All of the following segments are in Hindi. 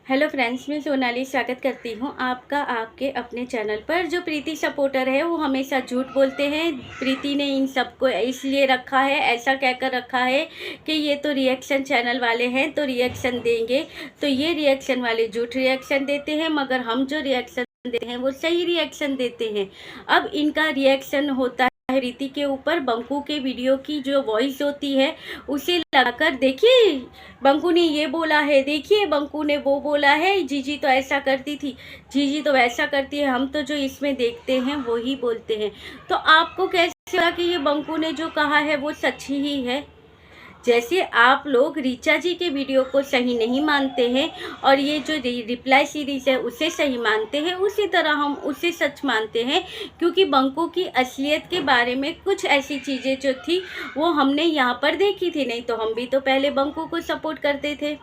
हेलो फ्रेंड्स, मैं सोनाली स्वागत करती हूँ आपका आपके अपने चैनल पर। जो प्रीति सपोर्टर है वो हमेशा झूठ बोलते हैं। प्रीति ने इन सबको इसलिए रखा है, ऐसा कहकर रखा है कि ये तो रिएक्शन चैनल वाले हैं तो रिएक्शन देंगे, तो ये रिएक्शन वाले झूठ रिएक्शन देते हैं, मगर हम जो रिएक्शन देते हैं वो सही रिएक्शन देते हैं। अब इनका रिएक्शन होता है प्रीति के ऊपर। बंकू के वीडियो की जो वॉइस होती है उसे लगाकर, देखिए बंकू ने ये बोला है, देखिए बंकू ने वो बोला है, जीजी तो ऐसा करती थी, जीजी तो वैसा करती है, हम तो जो इसमें देखते हैं वो ही बोलते हैं। तो आपको कैसे लगा कि ये बंकू ने जो कहा है वो सच ही है? जैसे आप लोग ऋचा जी के वीडियो को सही नहीं मानते हैं और ये जो रिप्लाई सीरीज़ है उसे सही मानते हैं, उसी तरह हम उसे सच मानते हैं। क्योंकि बंकू की असलियत के बारे में कुछ ऐसी चीज़ें जो थी वो हमने यहाँ पर देखी थी। नहीं तो हम भी तो पहले बंकू को सपोर्ट करते थे,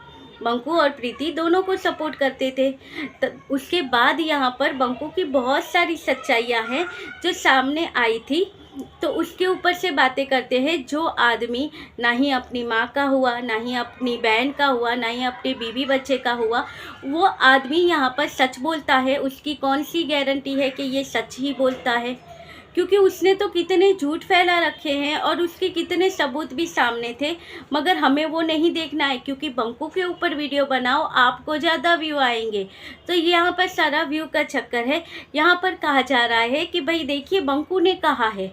बंकू और प्रीति दोनों को सपोर्ट करते थे। तो उसके बाद यहाँ पर बंकू की बहुत सारी सच्चाइयाँ हैं जो सामने आई थी, तो उसके ऊपर से बातें करते हैं। जो आदमी ना ही अपनी माँ का हुआ, ना ही अपनी बहन का हुआ, ना ही अपने बीवी बच्चे का हुआ, वो आदमी यहाँ पर सच बोलता है, उसकी कौन सी गारंटी है कि ये सच ही बोलता है? क्योंकि उसने तो कितने झूठ फैला रखे हैं और उसके कितने सबूत भी सामने थे, मगर हमें वो नहीं देखना है। क्योंकि बंकू के ऊपर वीडियो बनाओ, आपको ज़्यादा व्यू आएंगे। तो यहाँ पर सारा व्यू का चक्कर है। यहाँ पर कहा जा रहा है कि भाई देखिए, बंकू ने कहा है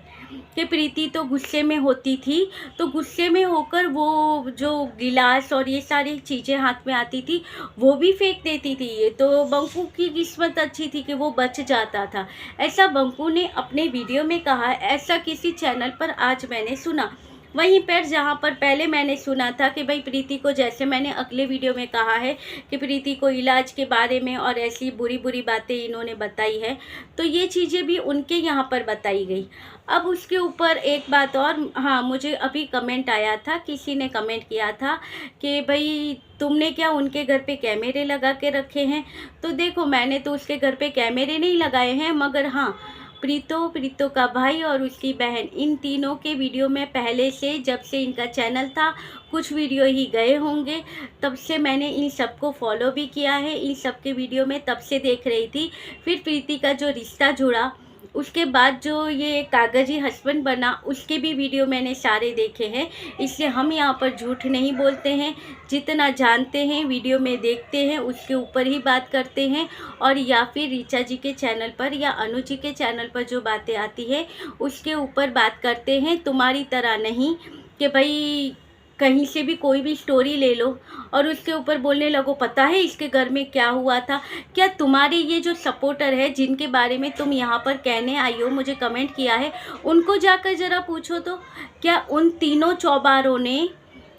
कि प्रीति तो गुस्से में होती थी, तो गुस्से में होकर वो जो गिलास और ये सारी चीज़ें हाथ में आती थी वो भी फेंक देती थी। ये तो बंकू की किस्मत अच्छी थी कि वो बच जाता था, ऐसा बंकू ने अपने वीडियो में कहा। ऐसा किसी चैनल पर आज मैंने सुना। वहीं पर जहाँ पर पहले मैंने सुना था कि भाई प्रीति को, जैसे मैंने अगले वीडियो में कहा है कि प्रीति को इलाज के बारे में और ऐसी बुरी बुरी बातें इन्होंने बताई है, तो ये चीज़ें भी उनके यहाँ पर बताई गई। अब उसके ऊपर एक बात और, हाँ, मुझे अभी कमेंट आया था, किसी ने कमेंट किया था कि भाई तुमने क्या उनके घर पे कैमरे लगा के रखे हैं? तो देखो, मैंने तो उसके घर पे कैमरे नहीं लगाए हैं, मगर हाँ, प्रीतो का भाई और उसकी बहन, इन तीनों के वीडियो में पहले से, जब से इनका चैनल था, कुछ वीडियो ही गए होंगे, तब से मैंने इन सबको फॉलो भी किया है। इन सब के वीडियो में तब से देख रही थी। फिर प्रीति का जो रिश्ता जुड़ा, उसके बाद जो ये कागजी हस्बैंड बना, उसके भी वीडियो मैंने सारे देखे हैं। इसलिए हम यहाँ पर झूठ नहीं बोलते हैं, जितना जानते हैं वीडियो में देखते हैं उसके ऊपर ही बात करते हैं। और या फिर ऋचा जी के चैनल पर या अनु जी के चैनल पर जो बातें आती है उसके ऊपर बात करते हैं। तुम्हारी तरह नहीं कि भाई कहीं से भी कोई भी स्टोरी ले लो और उसके ऊपर बोलने लगो पता है इसके घर में क्या हुआ था। क्या तुम्हारे ये जो सपोर्टर है, जिनके बारे में तुम यहाँ पर कहने आई हो, मुझे कमेंट किया है, उनको जाकर ज़रा पूछो तो, क्या उन तीनों चौबारों ने,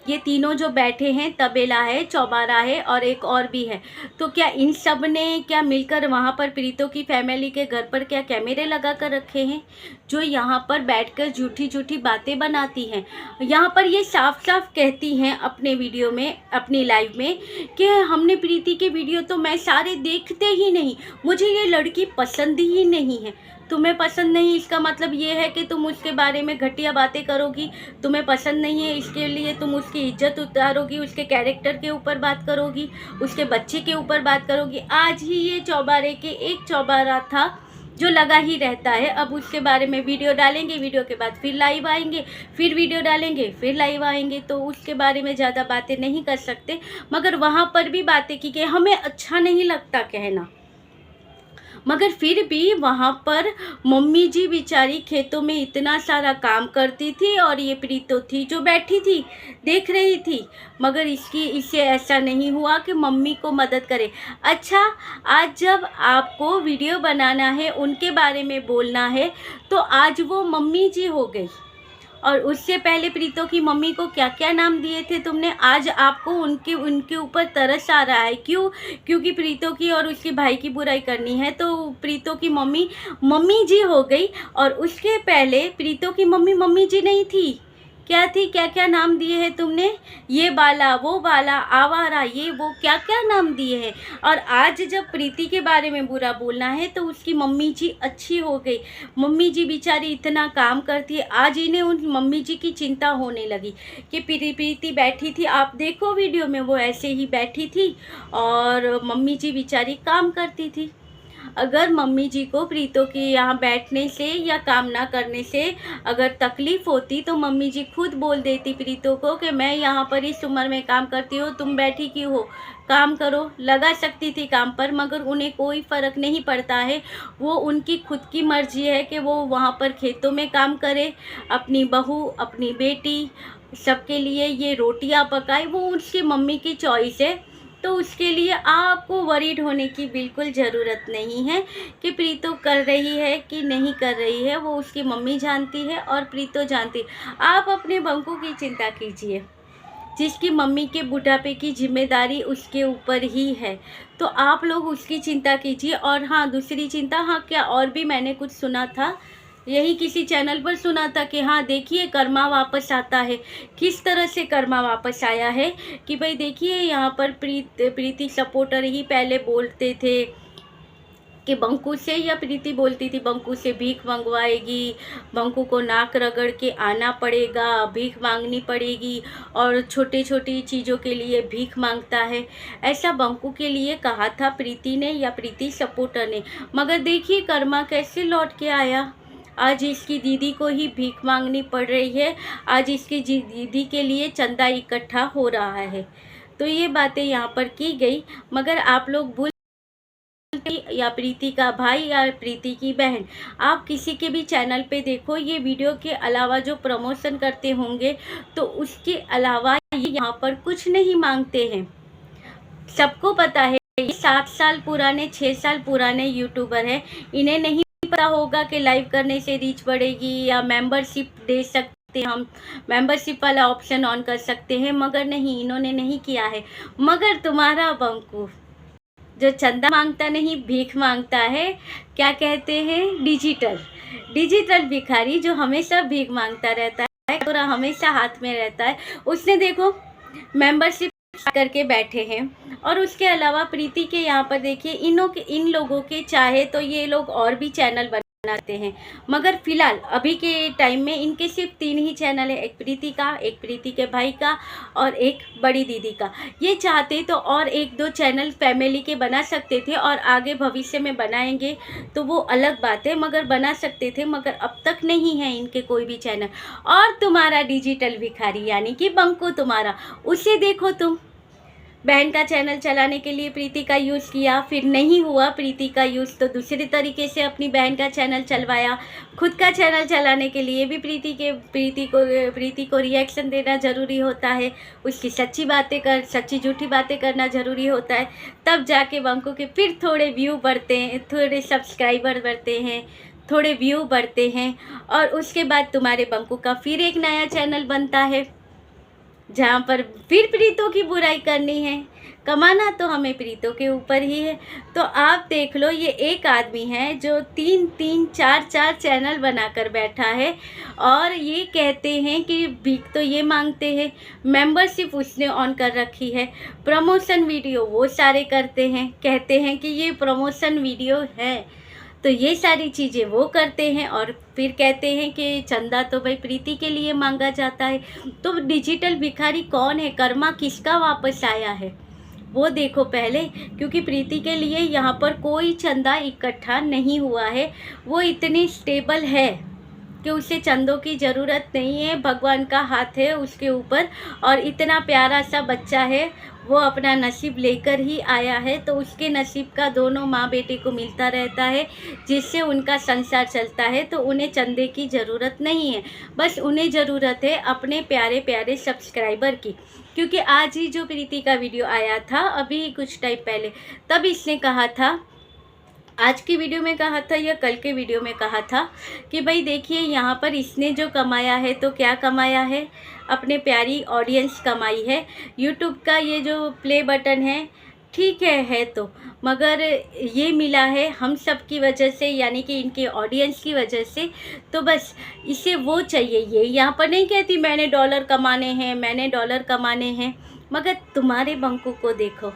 ये तीनों जो बैठे हैं, तबेला है, चौबारा है और एक और भी है, तो क्या इन सब ने क्या मिलकर वहाँ पर प्रीतो की फैमिली के घर पर क्या कैमरे लगा कर रखे हैं, जो यहाँ पर बैठकर झूठी झूठी बातें बनाती हैं? यहाँ पर ये साफ साफ कहती हैं अपने वीडियो में, अपनी लाइव में, कि हमने प्रीति के वीडियो तो मैं सारे देखते ही नहीं, मुझे ये लड़की पसंद ही नहीं है। तुम्हें पसंद नहीं इसका मतलब ये है कि तुम उसके बारे में घटिया बातें करोगी? तुम्हें पसंद नहीं है इसके लिए तुम उसकी इज्जत उतारोगी, उसके कैरेक्टर के ऊपर बात करोगी, उसके बच्चे के ऊपर बात करोगी? आज ही ये चौबारे के एक चौबारा था जो लगा ही रहता है। अब उसके बारे में वीडियो डालेंगे, वीडियो के बाद फिर लाइव आएंगे, फिर वीडियो डालेंगे, फिर लाइव आएंगे, तो उसके बारे में ज़्यादा बातें नहीं कर सकते। मगर वहाँ पर भी बातें की कि हमें अच्छा नहीं लगता कहना, मगर फिर भी वहाँ पर मम्मी जी बेचारी खेतों में इतना सारा काम करती थी और ये प्रीतो थी जो बैठी थी, देख रही थी, मगर इससे ऐसा नहीं हुआ कि मम्मी को मदद करे। अच्छा, आज जब आपको वीडियो बनाना है, उनके बारे में बोलना है, तो आज वो मम्मी जी हो गई। और उससे पहले प्रीतो की मम्मी को क्या क्या नाम दिए थे तुमने? आज आपको उनके ऊपर तरस आ रहा है। क्यों? क्योंकि प्रीतो की और उसके भाई की बुराई करनी है, तो प्रीतो की मम्मी मम्मी जी हो गई। और उसके पहले प्रीतो की मम्मी मम्मी जी नहीं थी, क्या थी, क्या क्या नाम दिए हैं तुमने, ये बाला, वो बाला, आवारा, ये वो क्या क्या नाम दिए हैं। और आज जब प्रीति के बारे में बुरा बोलना है तो उसकी मम्मी जी अच्छी हो गई। मम्मी जी बेचारी इतना काम करती है, आज इन्हें उन मम्मी जी की चिंता होने लगी कि प्रीति बैठी थी, आप देखो वीडियो में वो ऐसे ही बैठी थी और मम्मी जी बेचारी काम करती थी। अगर मम्मी जी को प्रीतो के यहाँ बैठने से या काम ना करने से अगर तकलीफ़ होती तो मम्मी जी खुद बोल देती प्रीतो को कि मैं यहाँ पर इस उम्र में काम करती हूँ, तुम बैठी क्यों हो, काम करो। लगा सकती थी काम पर, मगर उन्हें कोई फ़र्क नहीं पड़ता है। वो उनकी खुद की मर्ज़ी है कि वो वहाँ पर खेतों में काम करे, अपनी बहू, अपनी बेटी, सबके लिए ये रोटियां पकाए, वो उसकी मम्मी की चॉइस है। तो उसके लिए आपको वरीड होने की बिल्कुल ज़रूरत नहीं है कि प्रीतो कर रही है कि नहीं कर रही है, वो उसकी मम्मी जानती है और प्रीतो जानती है। आप अपने बंकू की चिंता कीजिए, जिसकी मम्मी के बुढ़ापे की जिम्मेदारी उसके ऊपर ही है, तो आप लोग उसकी चिंता कीजिए। और हाँ, दूसरी चिंता, हाँ क्या और भी मैंने कुछ सुना था, यही किसी चैनल पर सुना था कि हाँ देखिए कर्मा वापस आता है। किस तरह से कर्मा वापस आया है कि भाई देखिए यहाँ पर प्रीति सपोर्टर ही पहले बोलते थे कि बंकू से, या प्रीति बोलती थी बंकू से भीख मंगवाएगी, बंकू को नाक रगड़ के आना पड़ेगा, भीख मांगनी पड़ेगी और छोटी छोटी चीज़ों के लिए भीख मांगता है, ऐसा बंकू के लिए कहा था प्रीति ने या प्रीति सपोर्टर ने। मगर देखिए कर्मा कैसे लौट के आया। आज इसकी दीदी को ही भीख मांगनी पड़ रही है, आज इसकी दीदी के लिए चंदा इकट्ठा हो रहा है। तो ये बातें यहाँ पर की गई, मगर आप लोग भूल, या प्रीति का भाई या प्रीति की बहन, आप किसी के भी चैनल पे देखो, ये वीडियो के अलावा जो प्रमोशन करते होंगे तो उसके अलावा ये यहाँ पर कुछ नहीं मांगते हैं। सबको पता है ये 7 साल पुराने, 6 साल पुराने यूट्यूबर हैं, इन्हें नहीं पता होगा कि लाइव करने से रीच बढ़ेगी या मेंबरशिप दे सकते हैं, हम मेंबरशिप वाला ऑप्शन ऑन कर सकते हैं, मगर नहीं, इन्होंने नहीं किया है। मगर तुम्हारा बंकू जो चंदा मांगता नहीं, भीख मांगता है, क्या कहते हैं, डिजिटल भिखारी, जो हमेशा भीख मांगता रहता है और हमेशा हाथ में रहता है। उसने देखो मेंबरशिप करके बैठे हैं। और उसके अलावा प्रीति के यहाँ पर देखिए इन लोगों के चाहे तो ये लोग और भी चैनल बनाते हैं, मगर फिलहाल अभी के टाइम में इनके सिर्फ 3 ही चैनल है, एक प्रीति का, एक प्रीति के भाई का और एक बड़ी दीदी का। ये चाहते तो और 1-2 चैनल फैमिली के बना सकते थे और आगे भविष्य में बनाएंगे तो वो अलग बात है, मगर बना सकते थे, मगर अब तक नहीं है इनके कोई भी चैनल। और तुम्हारा डिजिटल भिखारी यानी कि बंकू तुम्हारा, उसे देखो तुम बहन का चैनल चलाने के लिए प्रीति का यूज़ किया, फिर नहीं हुआ प्रीति का यूज़ तो दूसरे तरीके से अपनी बहन का चैनल चलवाया। खुद का चैनल चलाने के लिए भी प्रीति को रिएक्शन देना ज़रूरी होता है, उसकी सच्ची झूठी बातें करना ज़रूरी होता है, तब जाके बंकू के फिर थोड़े व्यू बढ़ते हैं, थोड़े सब्सक्राइबर बढ़ते हैं, थोड़े व्यू बढ़ते हैं। और उसके बाद तुम्हारे बंकू का फिर एक नया चैनल बनता है जहाँ पर फिर प्रीतों की बुराई करनी है। कमाना तो हमें प्रीतों के ऊपर ही है। तो आप देख लो, ये एक आदमी है जो 3-3, 4-4 चैनल बनाकर बैठा है और ये कहते हैं कि भीख तो ये मांगते हैं, मेंबरशिप उसने ऑन कर रखी है, प्रमोशन वीडियो वो सारे करते हैं, कहते हैं कि ये प्रमोशन वीडियो है, तो ये सारी चीज़ें वो करते हैं और फिर कहते हैं कि चंदा तो भाई प्रीति के लिए मांगा जाता है। तो डिजिटल भिखारी कौन है, कर्मा किसका वापस आया है वो देखो पहले, क्योंकि प्रीति के लिए यहाँ पर कोई चंदा इकट्ठा नहीं हुआ है। वो इतनी स्टेबल है कि उसे चंदों की ज़रूरत नहीं है, भगवान का हाथ है उसके ऊपर और इतना प्यारा सा बच्चा है, वो अपना नसीब लेकर ही आया है, तो उसके नसीब का दोनों माँ बेटे को मिलता रहता है, जिससे उनका संसार चलता है। तो उन्हें चंदे की ज़रूरत नहीं है, बस उन्हें ज़रूरत है अपने प्यारे प्यारे सब्सक्राइबर की। क्योंकि आज ही जो प्रीति का वीडियो आया था अभी कुछ टाइम पहले, तब इसने कहा था, आज की वीडियो में कहा था या कल के वीडियो में कहा था कि भाई देखिए यहाँ पर इसने जो कमाया है तो क्या कमाया है, अपने प्यारी ऑडियंस कमाई है। यूट्यूब का ये जो प्ले बटन है ठीक है तो, मगर ये मिला है हम सब की वजह से, यानी कि इनके ऑडियंस की वजह से। तो बस इसे वो चाहिए, ये यहाँ पर नहीं कहती मैंने डॉलर कमाने हैं, मैंने डॉलर कमाने हैं, मगर तुम्हारे बंकू को देखो,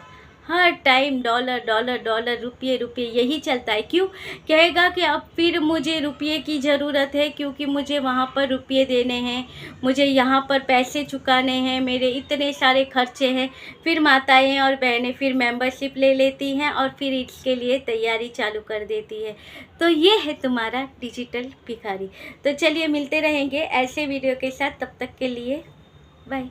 हर टाइम डॉलर डॉलर डॉलर, रुपये रुपये यही चलता है। क्यों? कहेगा कि अब फिर मुझे रुपये की ज़रूरत है, क्योंकि मुझे वहाँ पर रुपये देने हैं, मुझे यहाँ पर पैसे चुकाने हैं, मेरे इतने सारे खर्चे हैं। फिर माताएं और बहनें फिर मेंबरशिप ले लेती हैं और फिर इसके लिए तैयारी चालू कर देती है। तो ये है तुम्हारा डिजिटल भिखारी। तो चलिए मिलते रहेंगे ऐसे वीडियो के साथ, तब तक के लिए बाय।